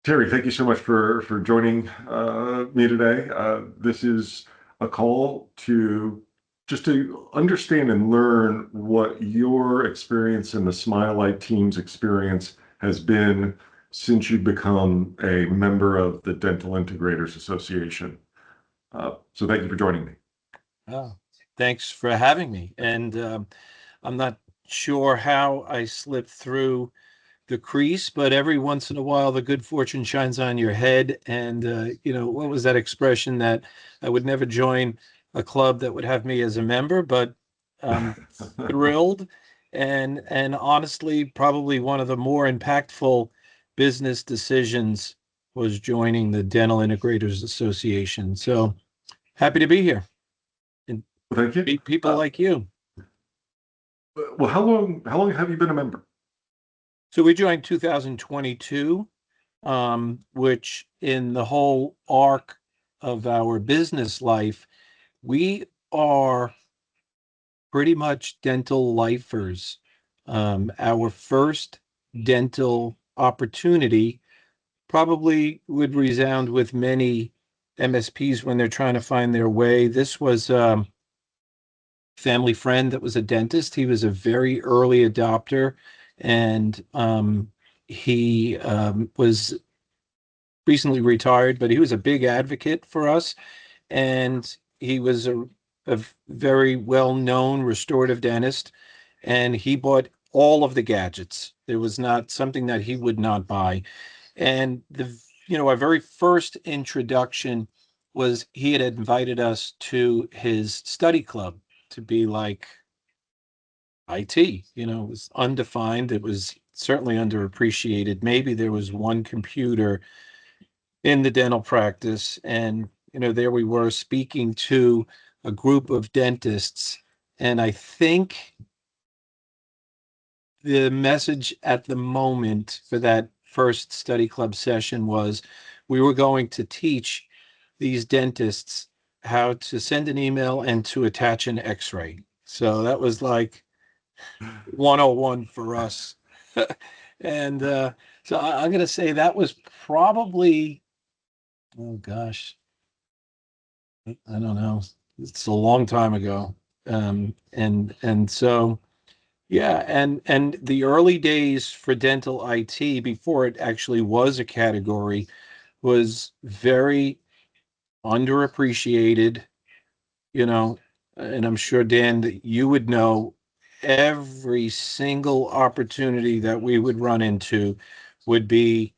Terry, thank you so much for joining me today. This is a call to understand and learn what your experience and the Smile Light team's experience has been since you've become a member of the Dental Integrators Association. So thank you for joining me. Oh, thanks for having me. And I'm not sure how I slipped through the crease, but every once in a while, the good fortune shines on your head. And, what was that expression that I would never join a club that would have me as a member, but I'm thrilled. And honestly, probably one of the more impactful business decisions was joining the Dental Integrators Association. So happy to be here and Thank you. meet people Uh, like you. well, how long have you been a member? So we joined 2022, which in the whole arc of our business life, we are pretty much dental lifers. Our first dental opportunity probably would resound with many MSPs when they're trying to find their way. This was family friend that was a dentist. He was a very early adopter, and he was recently retired, but he was a big advocate for us, and he was a very well-known restorative dentist, and he bought all of the gadgets. There was not something that he would not buy. And our very first introduction was he had invited us to his study club to be like IT. It was undefined. It was certainly underappreciated. Maybe there was one computer in the dental practice, and there we were speaking to a group of dentists. And I think the message at the moment for that first study club session was we were going to teach these dentists how to send an email and to attach an x-ray. So that was like 101 for us. And so I'm going to say that was probably, oh gosh, I don't know. It's a long time ago. And so yeah, and the early days for dental IT before it actually was a category was very underappreciated, you know, and I'm sure Dan that you would know every single opportunity that we would run into would be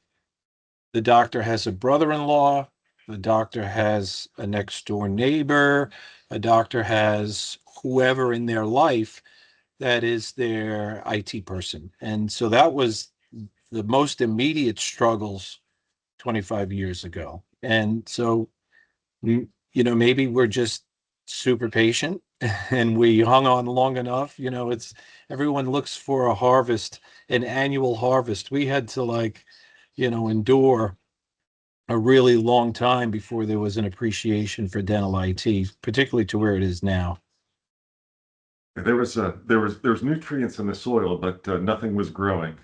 the doctor has a brother-in-law, the doctor has a next door neighbor, a doctor has whoever in their life that is their IT person. And so that was the most immediate struggles 25 years ago. And so, maybe we're just super patient and we hung on long enough. It's everyone looks for a harvest, an annual harvest. We had to endure a really long time before there was an appreciation for dental IT, particularly to where it is now. There was nutrients in the soil, but nothing was growing.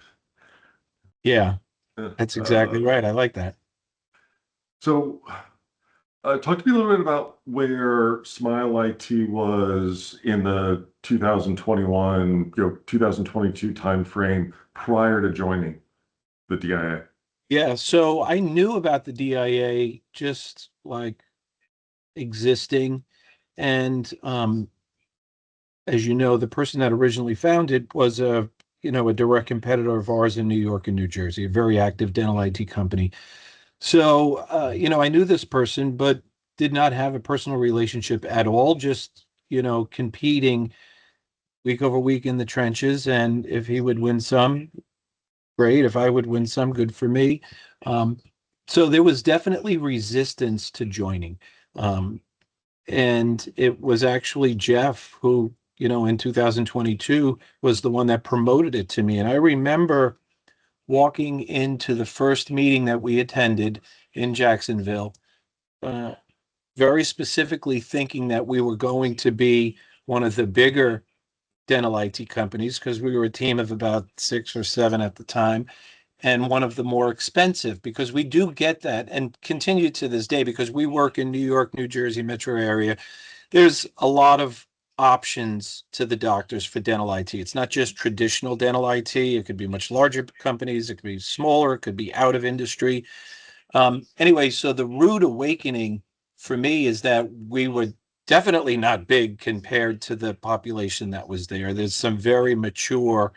Yeah, Uh, that's exactly uh, right. I like that. so, talk to me a little bit about where Smile IT was in the 2021, 2022 timeframe prior to joining the DIA. Yeah, so I knew about the DIA just like existing. And as you know, the person that originally founded was a direct competitor of ours in New York and New Jersey, a very active dental IT company. So, I knew this person, but did not have a personal relationship at all, just, competing week over week in the trenches. And if he would win some, great. If I would win some, good for me. Um, so there was definitely resistance to joining. Um, and it was actually Jeff who, in 2022 was the one that promoted it to me. And I remember walking into the first meeting that we attended in Jacksonville, uh, very specifically thinking that we were going to be one of the bigger dental IT companies because we were a team of about 6 or 7 at the time. and one of the more expensive, because we do get that and continue to this day because we work in New York, New Jersey metro area. There's a lot of options to the doctors for dental IT. It's not just traditional dental IT. It could be much larger companies. It could be smaller. It could be out of industry. Anyway, so the rude awakening for me is that we were definitely not big compared to the population that was there. There's some very mature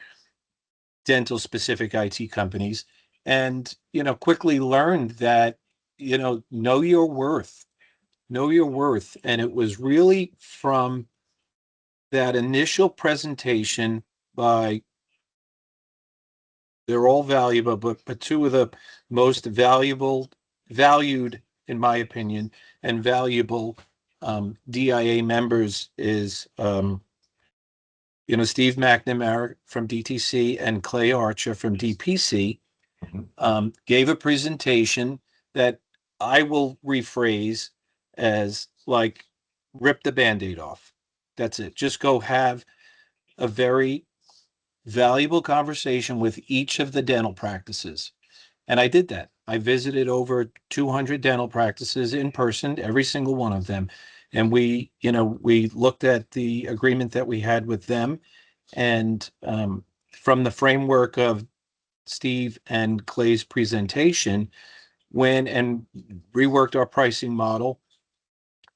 dental specific IT companies, and quickly learned that know your worth, know your worth. And it was really from that initial presentation by, they're all valuable, but two of the most valued, in my opinion, and valuable DIA members is Steve McNamara from DTC and Clay Archer from DPC. Gave a presentation that I will rephrase as like, rip the Band-Aid off. That's it. Just go have a very valuable conversation with each of the dental practices. And I did that. I visited over 200 dental practices in person, every single one of them. And we looked at the agreement that we had with them. And from the framework of Steve and Clay's presentation, went and reworked our pricing model.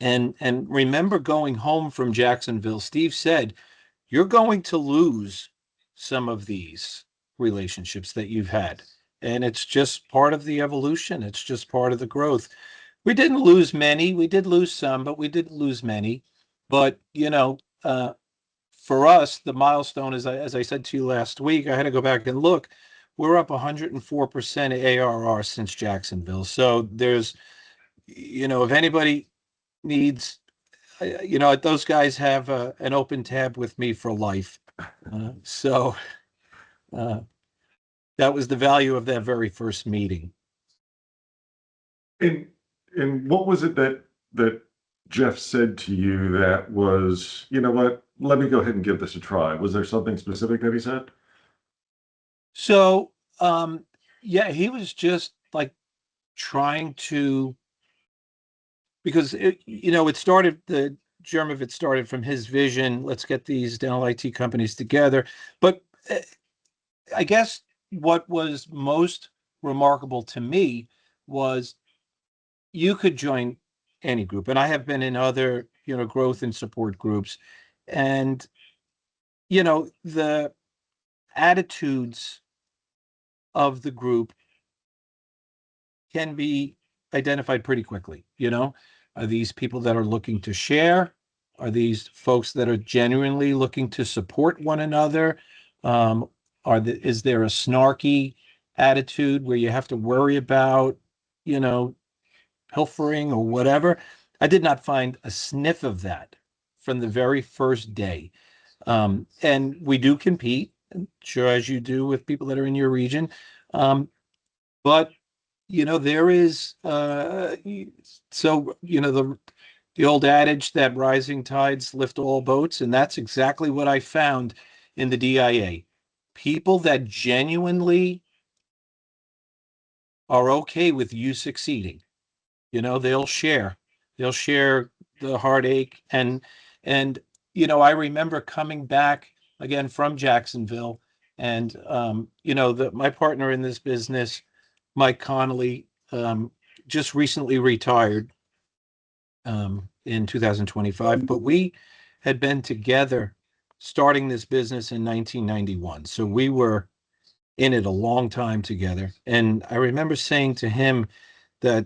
And remember, going home from Jacksonville, Steve said, you're going to lose some of these relationships that you've had. And it's just part of the evolution. It's just part of the growth. We didn't lose many. We did lose some, but we didn't lose many. But, for us, the milestone is, as I said to you last week, I had to go back and look. We're up 104% ARR since Jacksonville. So there's, if anybody needs, those guys have an open tab with me for life. So that was the value of that very first meeting. And what was it that Jeff said to you that was, you know what, let me go ahead and give this a try? Was there something specific that he said? So, yeah, he was just like trying to, because it started, the germ of it started from his vision. Let's get these dental IT companies together. But I guess what was most remarkable to me was you could join any group, and I have been in other, growth and support groups, and the attitudes of the group can be identified pretty quickly. Are these people that are looking to share? Are these folks that are genuinely looking to support one another? Is there a snarky attitude where you have to worry about, pilfering or whatever? I did not find a sniff of that from the very first day. And we do compete, sure, as you do with people that are in your region. But there is the old adage that rising tides lift all boats, and that's exactly what I found in the DIA. People that genuinely are okay with you succeeding. They'll share the heartache. And I remember coming back again from Jacksonville, and my partner in this business, Mike Connolly, just recently retired in 2025, but we had been together starting this business in 1991. So we were in it a long time together. And I remember saying to him that,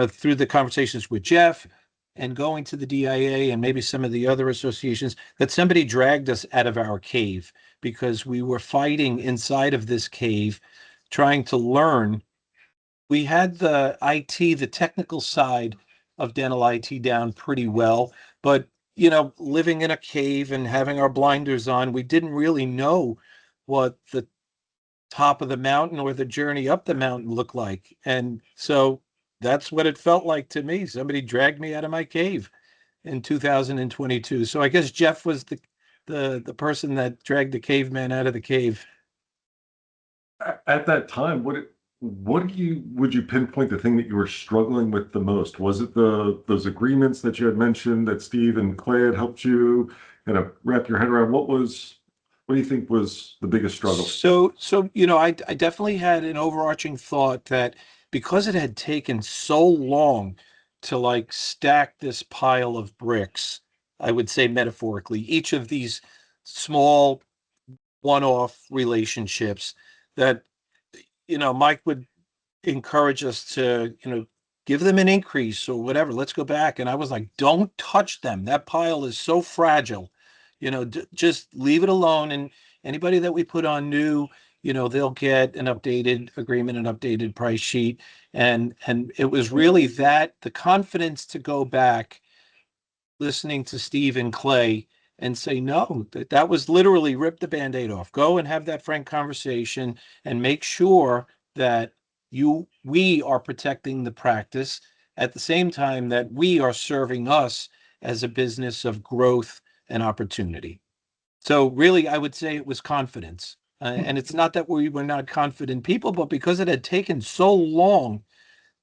through the conversations with Jeff and going to the DIA and maybe some of the other associations, that somebody dragged us out of our cave because we were fighting inside of this cave, trying to learn. We had the IT, the technical side of dental IT down pretty well, but living in a cave and having our blinders on, we didn't really know what the top of the mountain or the journey up the mountain looked like. And so that's what it felt like to me. Somebody dragged me out of my cave in 2022. So I guess Jeff was the person that dragged the caveman out of the cave. At that time, would you pinpoint the thing that you were struggling with the most? Was it those agreements that you had mentioned that Steve and Clay had helped you kind of wrap your head around? What do you think was the biggest struggle? So I definitely had an overarching thought that because it had taken so long to like stack this pile of bricks, I would say metaphorically, each of these small one-off relationships that Mike would encourage us to, give them an increase or whatever. Let's go back. And I was like, don't touch them. That pile is so fragile. Just leave it alone. And anybody that we put on new, they'll get an updated agreement, an updated price sheet. And it was really that the confidence to go back, listening to Steve and Clay and say, no, that was literally rip the Band-Aid off. Go and have that frank conversation and make sure that we are protecting the practice at the same time that we are serving us as a business of growth and opportunity. So really, I would say it was confidence. And it's not that we were not confident people, but because it had taken so long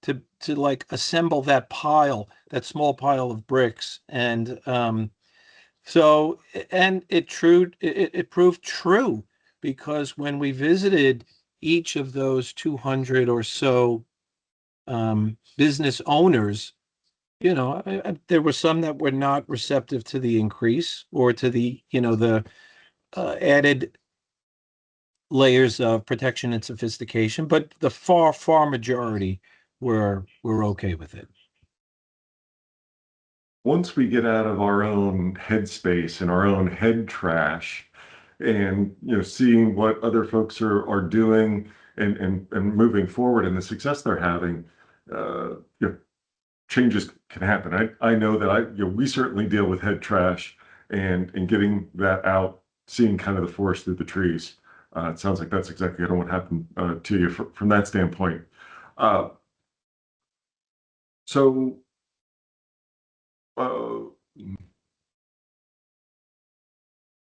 to like assemble that pile, that small pile of bricks. And so and it proved true because when we visited each of those 200 or so business owners, there were some that were not receptive to the increase or to the added layers of protection and sophistication, but the far majority were okay with it. Once we get out of our own headspace and our own head trash and seeing what other folks are doing and moving forward and the success they're having, you know, changes can happen. I know that we certainly deal with head trash and getting that out, seeing kind of the forest through the trees. It sounds like that's exactly kind of what happened to you from that standpoint. Uh, so uh,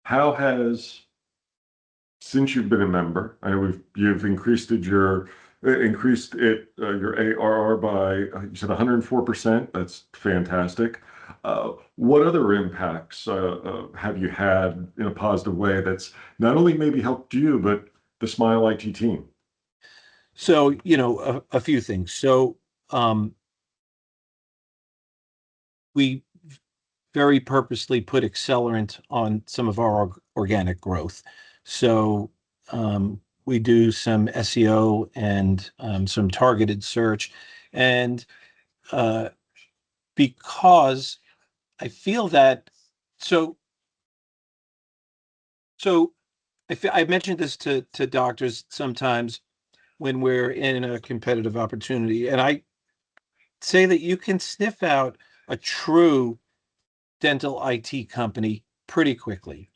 how has since you've been a member, I know you've increased your ARR by you said 104%. That's fantastic. What other impacts have you had in a positive way that's not only maybe helped you, but the Smile IT team? So, a few things. So, we very purposely put accelerant on some of our organic growth. So, we do some SEO and some targeted search. And uh, because I feel that, so, so I mentioned this to doctors sometimes when we're in a competitive opportunity, and I say that you can sniff out a true dental IT company pretty quickly.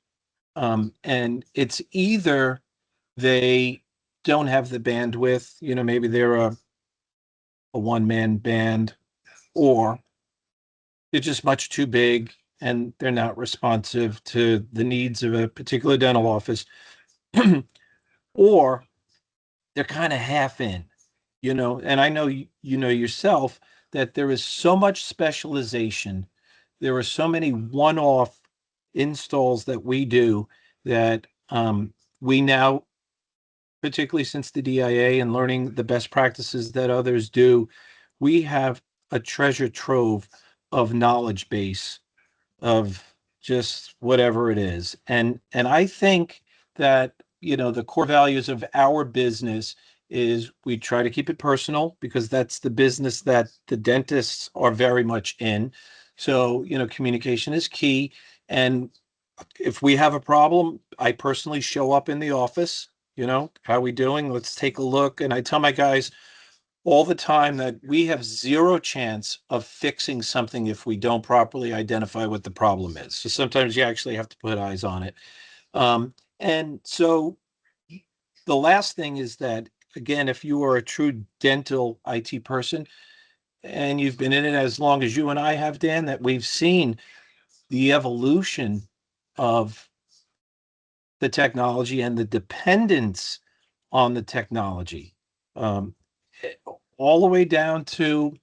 And it's either they don't have the bandwidth, maybe they're a one-man band, or they're just much too big and they're not responsive to the needs of a particular dental office, or they're kind of half in, and I know you know yourself that there is so much specialization. There are so many one-off installs that we do that we now, particularly since the DIA and learning the best practices that others do, we have a treasure trove of knowledge base of just whatever it is. And I think that, the core values of our business is we try to keep it personal because that's the business that the dentists are very much in. So, communication is key. And if we have a problem, I personally show up in the office, how are we doing? Let's take a look. And I tell my guys all the time that we have zero chance of fixing something if we don't properly identify what the problem is. So sometimes you actually have to put eyes on it. And so the last thing is that, again, if you are a true dental IT person and you've been in it as long as you and I have, Dan, that we've seen the evolution of the technology and the dependence on the technology, um, all the way down to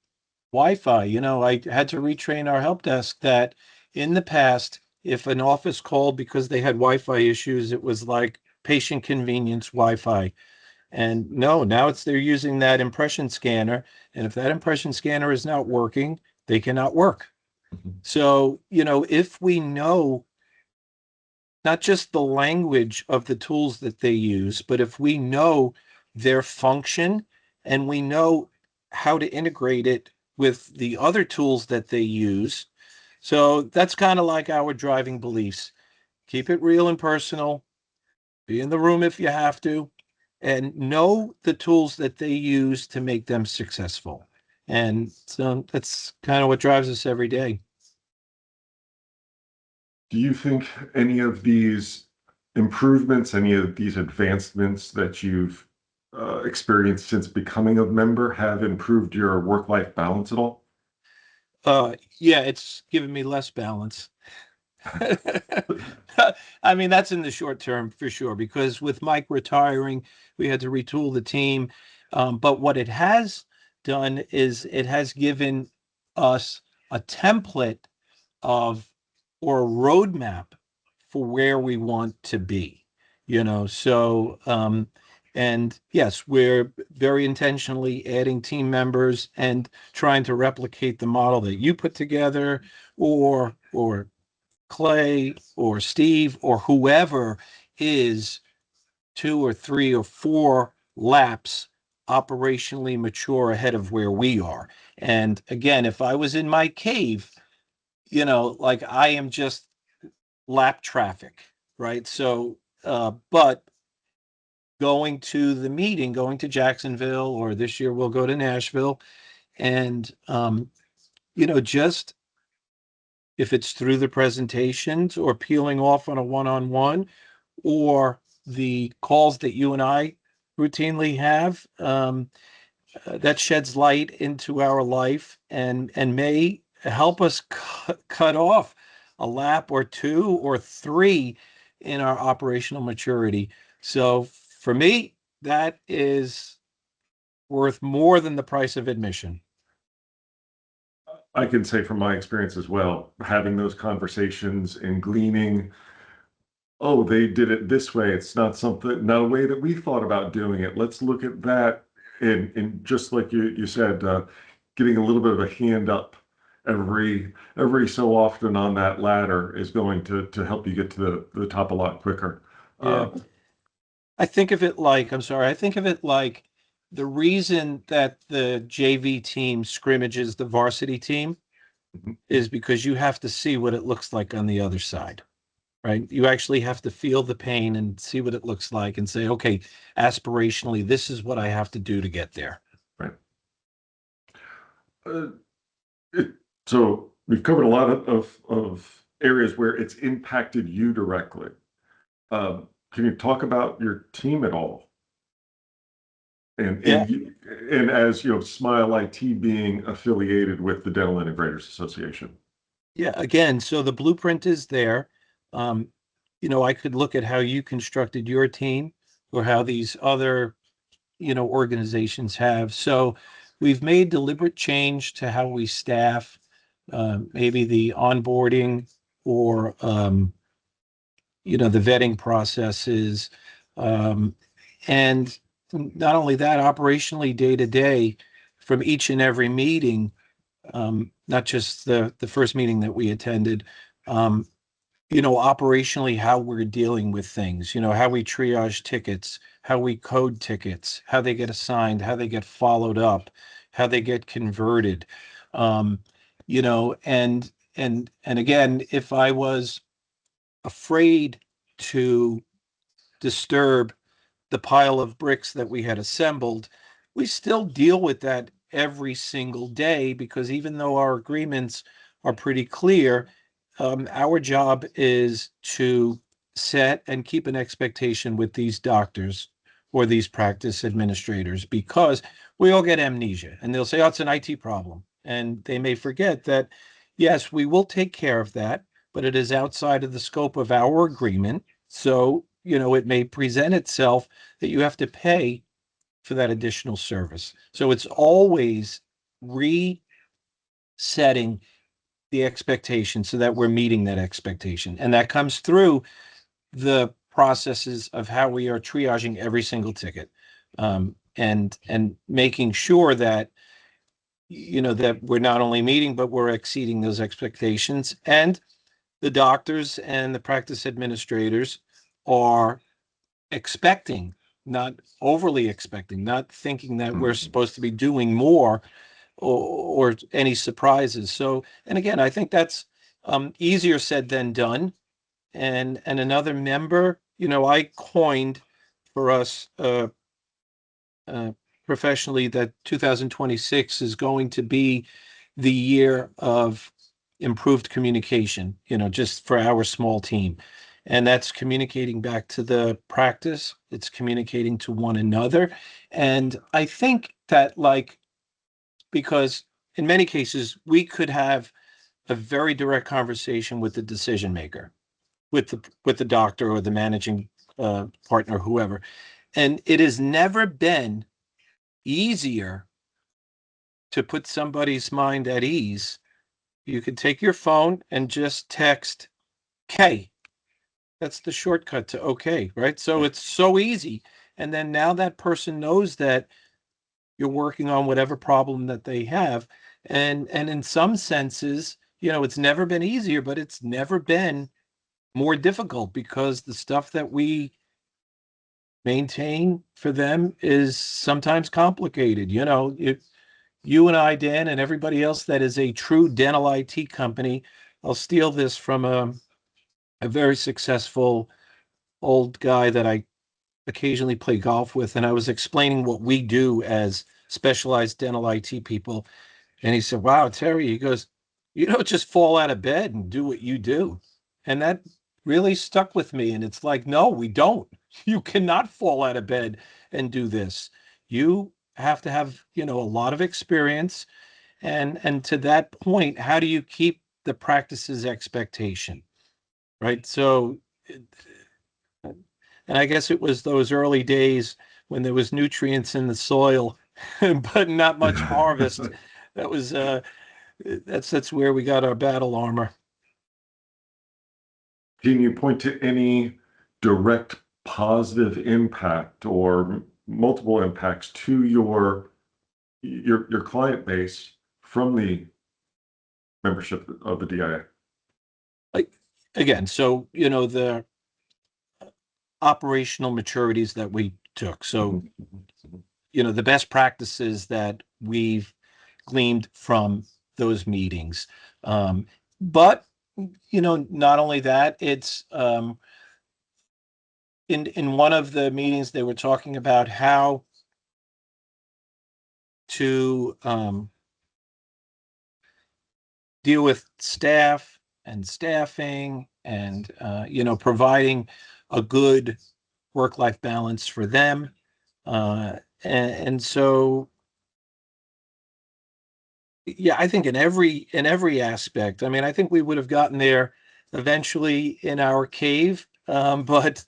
Wi-Fi. I had to retrain our help desk that in the past, if an office called because they had Wi-Fi issues, it was like patient convenience Wi-Fi. And no, now they're using that impression scanner. And if that impression scanner is not working, they cannot work. Mhm. So, if we know not just the language of the tools that they use, but if we know their function and we know how to integrate it with the other tools that they use. So that's kind of like our driving beliefs. Keep it real and personal, be in the room if you have to, and know the tools that they use to make them successful. And so that's kind of what drives us every day. Do you think any of these improvements, any of these advancements that you've experienced since becoming a member have improved your work-life balance at all? Yeah, it's given me less balance. I mean, that's in the short term for sure, because with Mike retiring, we had to retool the team. But what it has done is it has given us a template of or a roadmap for where we want to be, and yes, we're very intentionally adding team members and trying to replicate the model that you put together, or Clay or Steve or whoever is 2 or 3 or 4 laps operationally mature ahead of where we are. And again, if I was in my cave, like I am just lap traffic, right? So, but going to the meeting, going to Jacksonville, or this year we'll go to Nashville, and just if it's through the presentations or peeling off on a one-on-one or the calls that you and I routinely have, that sheds light into our life and may help us cut off a lap or 2 or 3 in our operational maturity. So for me, that is worth more than the price of admission. I can say from my experience as well, having those conversations and gleaning, oh, they did it this way. It's not a way that we thought about doing it. Let's look at that. And just like you said, getting a little bit of a hand up every so often on that ladder is going to help you get to the top a lot quicker. Yeah. Uh, I think of it like the reason that the JV team scrimmages the varsity team is because you have to see what it looks like on the other side, right? You actually have to feel the pain and see what it looks like and say, okay, aspirationally, this is what I have to do to get there. right. Uh, it, so we've covered a lot of areas where it's impacted you directly. Can you talk about your team at all? And Yeah. and as you know, Smile IT being affiliated with the Dental Integrators Association. Yeah. Again, so the blueprint is there. Um, I could look at how you constructed your team or how these other organizations have. So we've made deliberate change to how we staff, maybe the onboarding or the vetting processes, um, and not only that, operationally day to day, from each and every meeting, not just the first meeting that we attended. Um, operationally, how we're dealing with things, how we triage tickets, how we code tickets, how they get assigned, how they get followed up, how they get converted. Um, and again, if I was afraid to disturb the pile of bricks that we had assembled, we still deal with that every single day because even though our agreements are pretty clear, our job is to set and keep an expectation with these doctors or these practice administrators because we all get amnesia and they'll say, oh, it's an IT problem. And they may forget that, yes, we will take care of that, but it is outside of the scope of our agreement. So, it may present itself that you have to pay for that additional service. So it's always resetting the expectation so that we're meeting that expectation. And that comes through the processes of how we are triaging every single ticket, and making sure that that we're not only meeting but we're exceeding those expectations, and the doctors and the practice administrators are expecting, not overly expecting, not thinking that we're supposed to be doing more, or any surprises. So, and again, I think that's easier said than done. And another member, I coined for us professionally that 2026 is going to be the year of improved communication, just for our small team. And that's communicating back to the practice. It's communicating to one another. And I think that, because in many cases, we could have a very direct conversation with the decision maker, with the doctor or the managing partner, whoever. And it has never been easier to put somebody's mind at ease. You could take your phone and just text K. That's the shortcut to okay, right? So it's so easy. And then now that person knows that you're working on whatever problem that they have. And in some senses, it's never been easier, but it's never been more difficult, because the stuff that we maintain for them is sometimes complicated. If you and I, Dan, and everybody else that is a true dental IT company, I'll steal this from a very successful old guy that I occasionally play golf with, and I was explaining what we do as specialized dental IT people. And he said, "Wow, Terry," he goes, "you don't just fall out of bed and do what you do." And that really stuck with me. And it's like, no, we don't. You cannot fall out of bed and do this. You have to have, a lot of experience. And to that point, how do you keep the practice's expectation? Right. So, and I guess it was those early days when there was nutrients in the soil, but not much harvest. That was that's where we got our battle armor. Can you point to any direct positive impact or multiple impacts to your client base from the membership of the DIA? Like, again, so the operational maturities that we took. So the best practices that we've gleaned from those meetings. But not only that, it's in one of the meetings they were talking about how to deal with staff and staffing, and providing a good work-life balance for them. And so, yeah, I think in every aspect. I mean, I think we would have gotten there eventually in our cave, but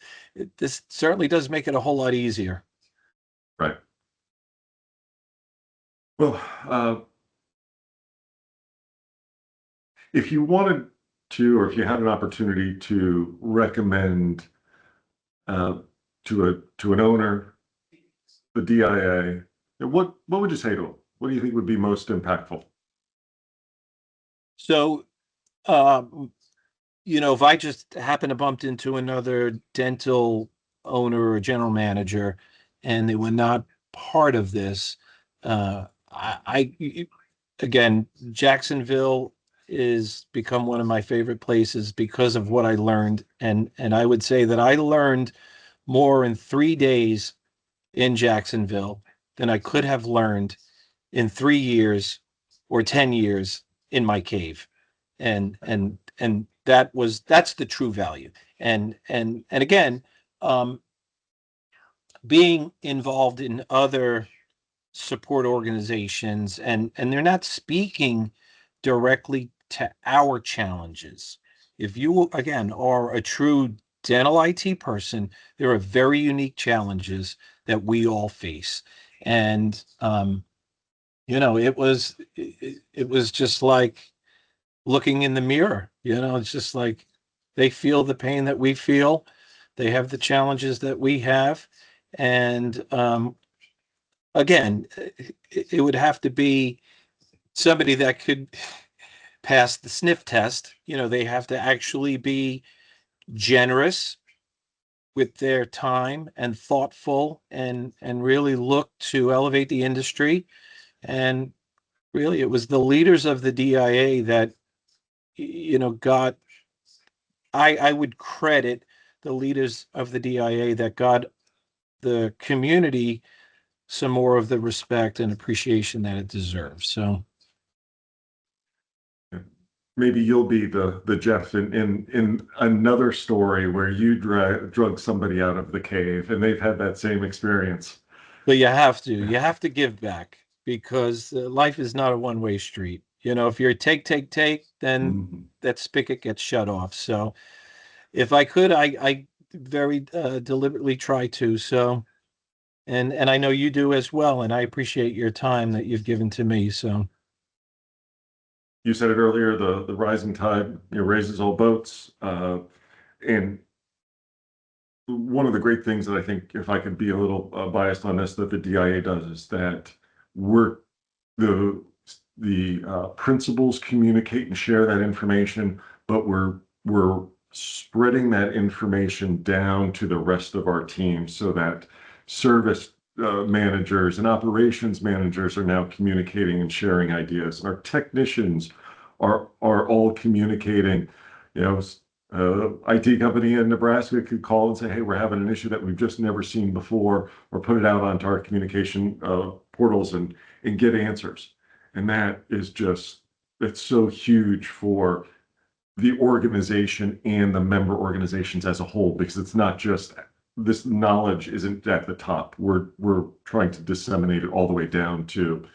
this certainly does make it a whole lot easier. Right. Well, if you wanted to, or if you had an opportunity to recommend to an owner the DIA, what would you say to them? What do you think would be most impactful? So, if I just happen to bump into another dental owner or general manager and they were not part of this, again, Jacksonville is become one of my favorite places because of what I learned. And I would say that I learned more in 3 days in Jacksonville than I could have learned in 3 years or 10 years in my cave. And that's the true value. And again, being involved in other support organizations, and they're not speaking directly to our challenges. If you, again, are a true dental IT person, there are very unique challenges that we all face. And, it was just like looking in the mirror, it's just like they feel the pain that we feel. They have the challenges that we have. And, again, it would have to be somebody that could pass the sniff test. They have to actually be generous with their time and thoughtful and really look to elevate the industry. And really, it was the leaders of the DIA that, got, I would credit the leaders of the DIA that got the community some more of the respect and appreciation that it deserves. So maybe you'll be the Jeff in another story where you drug somebody out of the cave and they've had that same experience. but you have to give back, because life is not a one-way street. If you're take, then Mhm. that spigot gets shut off. So if I could, I very deliberately try to. So, and I know you do as well. And I appreciate your time that you've given to me. So, You said it earlier, the rising tide, raises all boats. And one of the great things that I think, if I could be a little biased on this, that the DIA does is that we're the principals communicate and share that information, but we're spreading that information down to the rest of our team so that service managers and operations managers are now communicating and sharing ideas. Our technicians are all communicating. You know, IT company in Nebraska could call and say, "Hey, we're having an issue that we've just never seen before," or put it out onto our communication portals and get answers. And that is just, it's so huge for the organization and the member organizations as a whole, because it's not just, this knowledge isn't at the top. We're trying to disseminate it all the way down to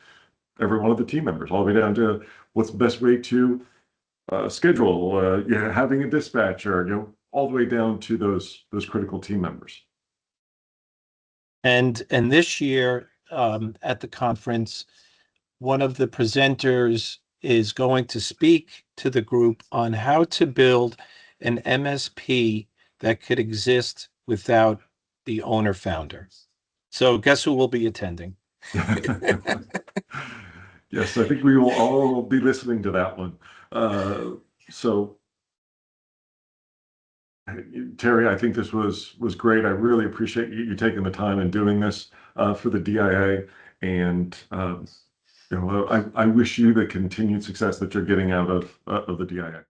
every one of the team members, all the way down to what's the best way to schedule, having a dispatcher, all the way down to those critical team members. and this year, at the conference, one of the presenters is going to speak to the group on how to build an MSP that could exist without the owner founder. So guess who will be attending? Yes, I think we will all be listening to that one. So, Terry, I think this was great. I really appreciate you taking the time and doing this for the DIA. And I wish you the continued success that you're getting out of the DIA.